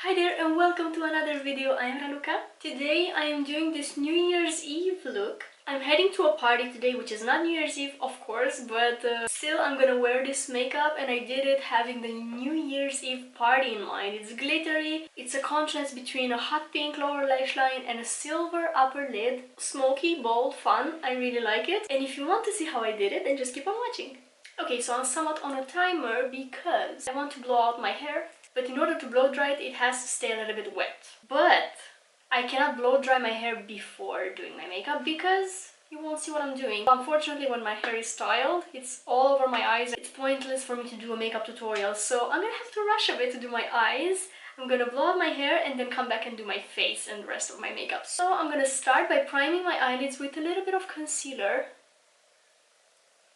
Hi there and welcome to another video. I am Raluca. Today I am doing this New Year's Eve look. I'm heading to a party today, which is not New Year's Eve of course, but still I'm gonna wear this makeup, and I did it having the New Year's Eve party in mind. It's glittery, it's a contrast between a hot pink lower lash line and a silver upper lid. Smoky, bold, fun. I really like it. And if you want to see how I did it, then just keep on watching. Okay, so I'm somewhat on a timer because I want to blow out my hair. But in order to blow dry it, it has to stay a little bit wet. But I cannot blow dry my hair before doing my makeup because you won't see what I'm doing. Unfortunately, when my hair is styled, it's all over my eyes. It's pointless for me to do a makeup tutorial, so I'm gonna have to rush a bit to do my eyes. I'm gonna blow out my hair and then come back and do my face and the rest of my makeup. So I'm gonna start by priming my eyelids with a little bit of concealer.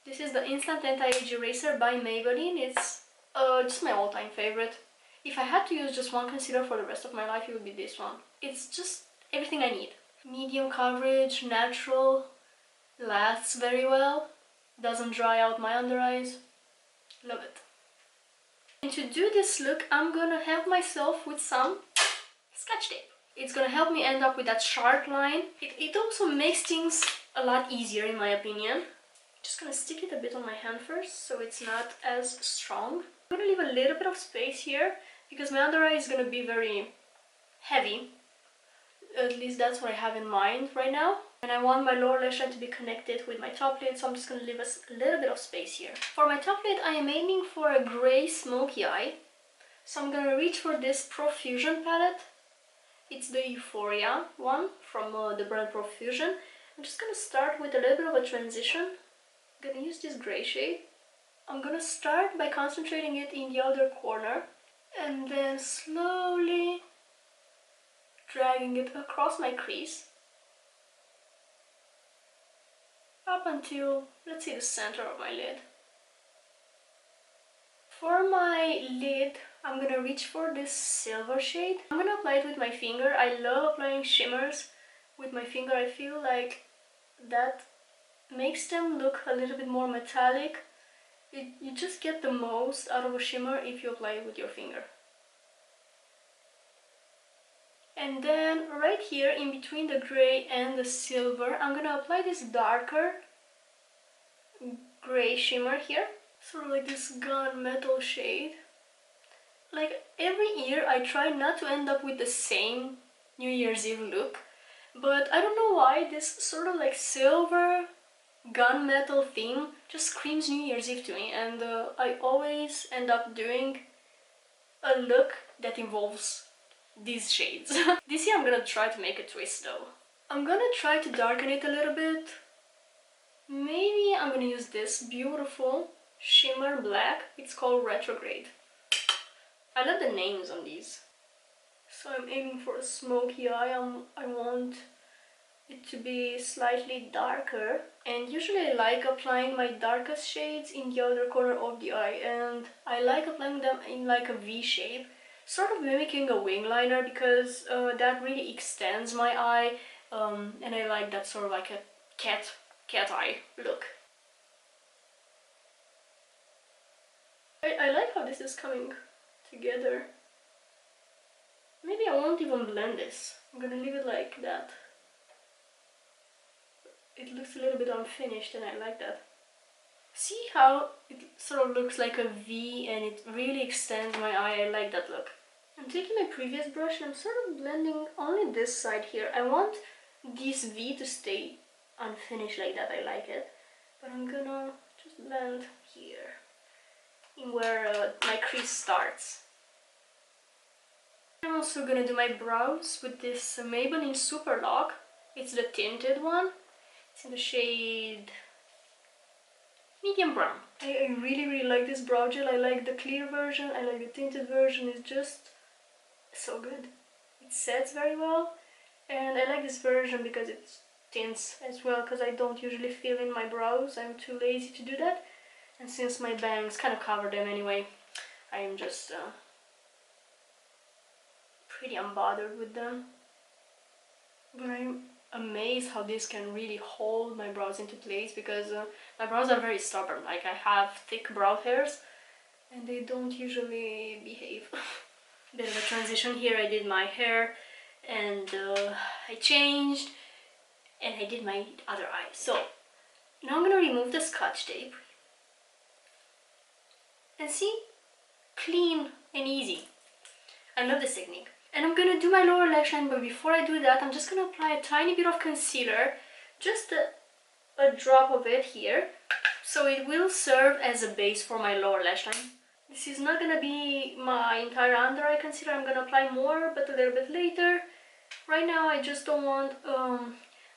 This is the Instant Anti-Age Eraser by Maybelline. It's just my all-time favorite. If I had to use just one concealer for the rest of my life, it would be this one. It's just everything I need. Medium coverage, natural, lasts very well, doesn't dry out my under eyes. Love it. And to do this look, I'm gonna help myself with some Scotch tape. It's gonna help me end up with that sharp line. It also makes things a lot easier in my opinion. Just gonna stick it a bit on my hand first so it's not as strong. I'm gonna leave a little bit of space here because my under eye is gonna be very heavy. At least that's what I have in mind right now. And I want my lower lash line to be connected with my top lid, so I'm just gonna leave a little bit of space here. For my top lid, I am aiming for a grey smoky eye. So I'm gonna reach for this Profusion palette. It's the Euphoria one from the brand Profusion. I'm just gonna start with a little bit of a transition. I'm gonna use this grey shade. I'm gonna start by concentrating it in the outer corner and then slowly dragging it across my crease up until, let's say, the center of my lid. For my lid, I'm gonna reach for this silver shade. I'm gonna apply it with my finger. I love applying shimmers with my finger. I feel like that makes them look a little bit more metallic. You just get the most out of a shimmer if you apply it with your finger. And then right here in between the grey and the silver, I'm gonna apply this darker grey shimmer here. Sort of like this gunmetal shade. Like every year I try not to end up with the same New Year's Eve look, but I don't know why this sort of like silver gunmetal theme just screams New Year's Eve to me, and I always end up doing a look that involves these shades. This year I'm gonna try to make a twist though. I'm gonna try to darken it a little bit. Maybe I'm gonna use this beautiful shimmer black. It's called Retrograde. I love the names on these. So I'm aiming for a smoky eye. I want it to be slightly darker, and usually I like applying my darkest shades in the outer corner of the eye, and I like applying them in like a V shape, sort of mimicking a wing liner, because that really extends my eye, and I like that sort of like a cat eye look. I like how this is coming together. Maybe I won't even blend this. I'm gonna leave it like that. It looks a little bit unfinished and I like that. See how it sort of looks like a V and it really extends my eye? I like that look. I'm taking my previous brush and I'm sort of blending only this side here. I want this V to stay unfinished like that. I like it. But I'm gonna just blend here, in where my crease starts. I'm also gonna do my brows with this Maybelline Super Lock. It's the tinted one. It's in the shade medium brown. I really like this brow gel. I like the clear version, I like the tinted version. It's just so good. It sets very well, and I like this version because it tints as well, because I don't usually fill in my brows. I'm too lazy to do that, and since my bangs kind of cover them anyway, I am just pretty unbothered with them. But I'm amazed how this can really hold my brows into place, because my brows are very stubborn. Like, I have thick brow hairs and they don't usually behave. Bit of a transition here. I did my hair and I changed and I did my other eye. So now I'm gonna remove the scotch tape and see, clean and easy. I love this technique. And I'm gonna do my lower lash line, but before I do that, I'm just gonna apply a tiny bit of concealer, just a drop of it here, so it will serve as a base for my lower lash line. This is not gonna be my entire under eye concealer. I'm gonna apply more, but a little bit later. Right now, I just don't want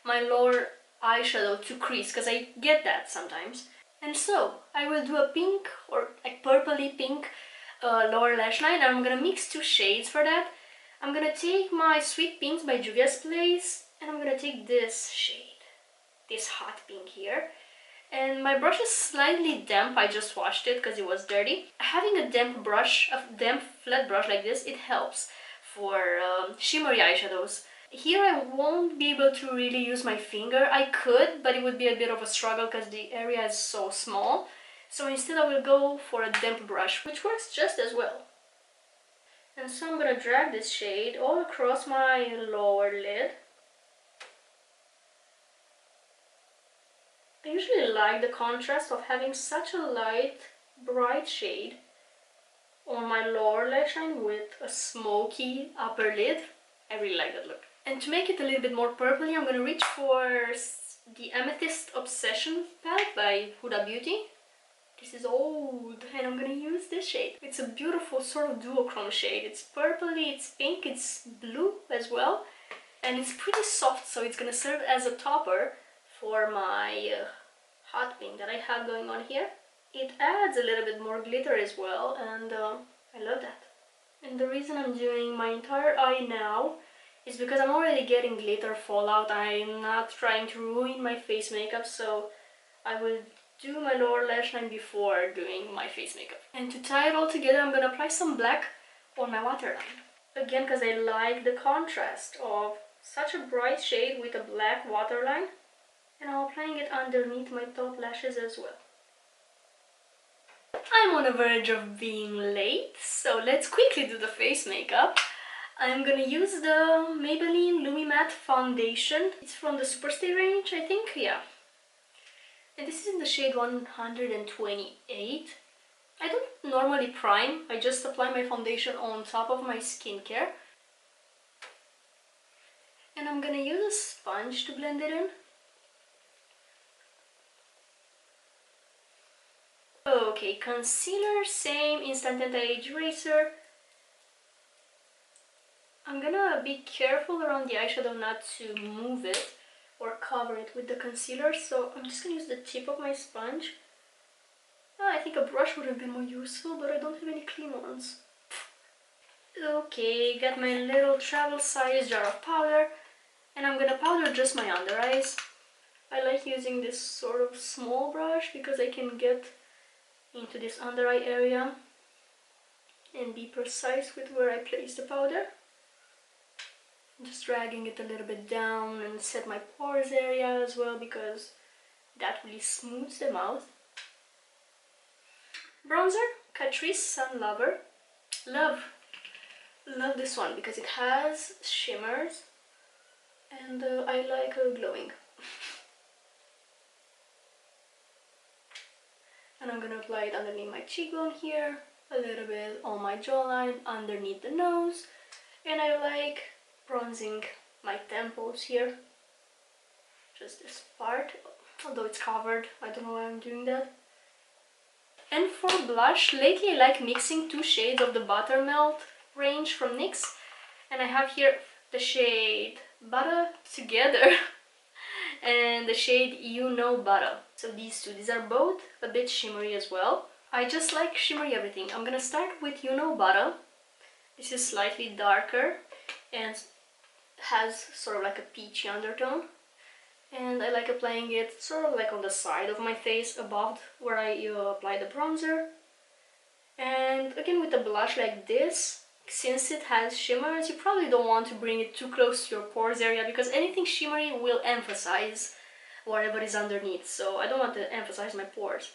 my lower eyeshadow to crease, because I get that sometimes. And so, I will do a pink, or like purpley pink lower lash line, and I'm gonna mix two shades for that. I'm gonna take my Sweet Pinks by Juvia's Place, and I'm gonna take this shade, this hot pink here. And my brush is slightly damp. I just washed it because it was dirty. Having a damp brush, a damp flat brush like this, it helps for shimmery eyeshadows. Here I won't be able to really use my finger. I could, but it would be a bit of a struggle because the area is so small. So instead I will go for a damp brush, which works just as well. And so I'm gonna drag this shade all across my lower lid. I usually like the contrast of having such a light, bright shade on my lower lash line with a smoky upper lid. I really like that look. And to make it a little bit more purpley, I'm gonna reach for the Amethyst Obsession palette by Huda Beauty. This is old, and I'm gonna use this shade. It's a beautiful sort of duochrome shade. It's purpley, it's pink, it's blue as well, and it's pretty soft, so it's gonna serve as a topper for my hot pink that I have going on here. It adds a little bit more glitter as well, and I love that. And the reason I'm doing my entire eye now is because I'm already getting glitter fallout. I'm not trying to ruin my face makeup, so I will do my lower lash line before doing my face makeup. And to tie it all together, I'm gonna apply some black on my waterline. Again, because I like the contrast of such a bright shade with a black waterline. And I'm applying it underneath my top lashes as well. I'm on the verge of being late, so let's quickly do the face makeup. I'm gonna use the Maybelline Lumi Matte Foundation. It's from the Superstay range, I think, yeah. And this is in the shade 128. I don't normally prime, I just apply my foundation on top of my skincare. And I'm gonna use a sponge to blend it in. Okay, concealer, same instant anti-age eraser. I'm gonna be careful around the eyeshadow not to move it or cover it with the concealer, so I'm just gonna use the tip of my sponge. I think a brush would have been more useful, but I don't have any clean ones. Okay, got my little travel size jar of powder, and I'm gonna powder just my under eyes. I like using this sort of small brush because I can get into this under eye area and be precise with where I place the powder. I'm just dragging it a little bit down and set my pores area as well, because that really smooths them out. Bronzer, Catrice Sun Lover. Love this one because it has shimmers and I like glowing. And I'm gonna apply it underneath my cheekbone here, a little bit on my jawline, underneath the nose, and I like bronzing my temples here, just this part, although it's covered. I don't know why I'm doing that. And for blush, lately I like mixing two shades of the Buttermelt range from NYX, and I have here the shade Butta Together and the shade You Know Butta. So these are both a bit shimmery as well. I just like shimmery everything. I'm gonna start with You Know Butta. This is slightly darker and has sort of like a peachy undertone. And I like applying it sort of like on the side of my face, above where I apply the bronzer. And again with a blush like this, since it has shimmers, you probably don't want to bring it too close to your pores area, because anything shimmery will emphasize whatever is underneath, so I don't want to emphasize my pores.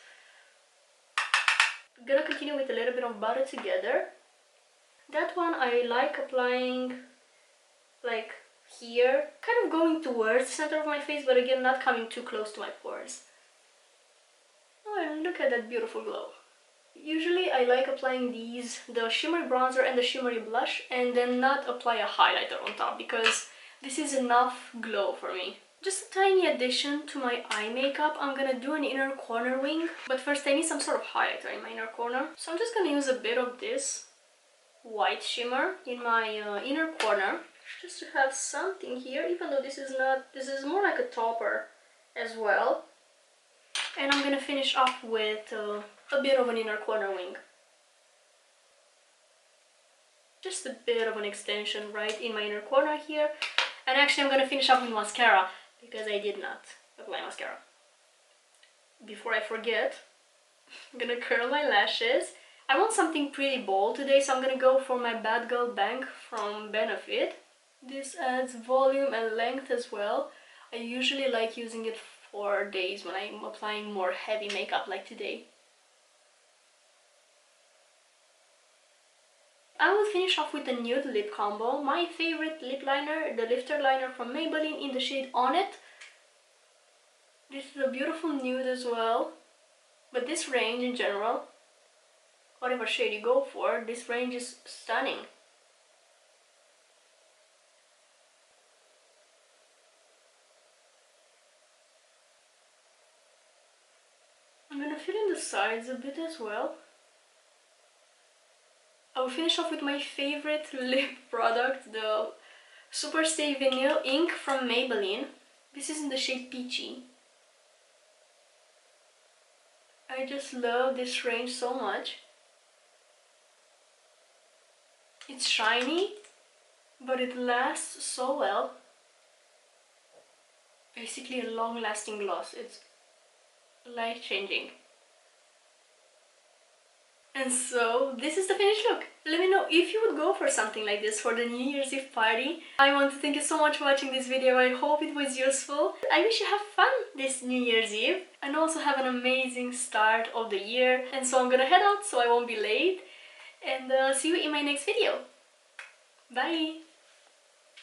I'm gonna continue with a little bit of Butta Together. That one I like applying like here, kind of going towards the center of my face, but again not coming too close to my pores. Oh, and look at that beautiful glow. Usually I like applying these, the shimmery bronzer and the shimmery blush, and then not apply a highlighter on top, because this is enough glow for me. Just a tiny addition to my eye makeup, I'm gonna do an inner corner wing, but first I need some sort of highlighter in my inner corner. So I'm just gonna use a bit of this white shimmer in my inner corner, just to have something here, even though this is more like a topper as well. And I'm gonna finish off with a bit of an inner corner wing. Just a bit of an extension right in my inner corner here. And actually I'm gonna finish up with mascara, because I did not apply mascara. Before I forget, I'm gonna curl my lashes. I want something pretty bold today, so I'm gonna go for my badgal bank from Benefit. This adds volume and length as well. I usually like using it for days when I'm applying more heavy makeup like today. I will finish off with a nude lip combo. My favorite lip liner, the lifter liner from Maybelline in the shade On It. This is a beautiful nude as well. But this range in general, whatever shade you go for, this range is stunning. I'm gonna fill in the sides a bit as well. I will finish off with my favorite lip product, the Superstay Vinyl Ink from Maybelline. This is in the shade Peachy. I just love this range so much. It's shiny, but it lasts so well. Basically a long-lasting gloss. It's life-changing. And so this is the finished look. Let me know if you would go for something like this for the New Year's Eve party. I want to thank you so much for watching this video. I hope it was useful. I wish you have fun this New Year's Eve and also have an amazing start of the year. And so I'm gonna head out so I won't be late, and see you in my next video. Bye!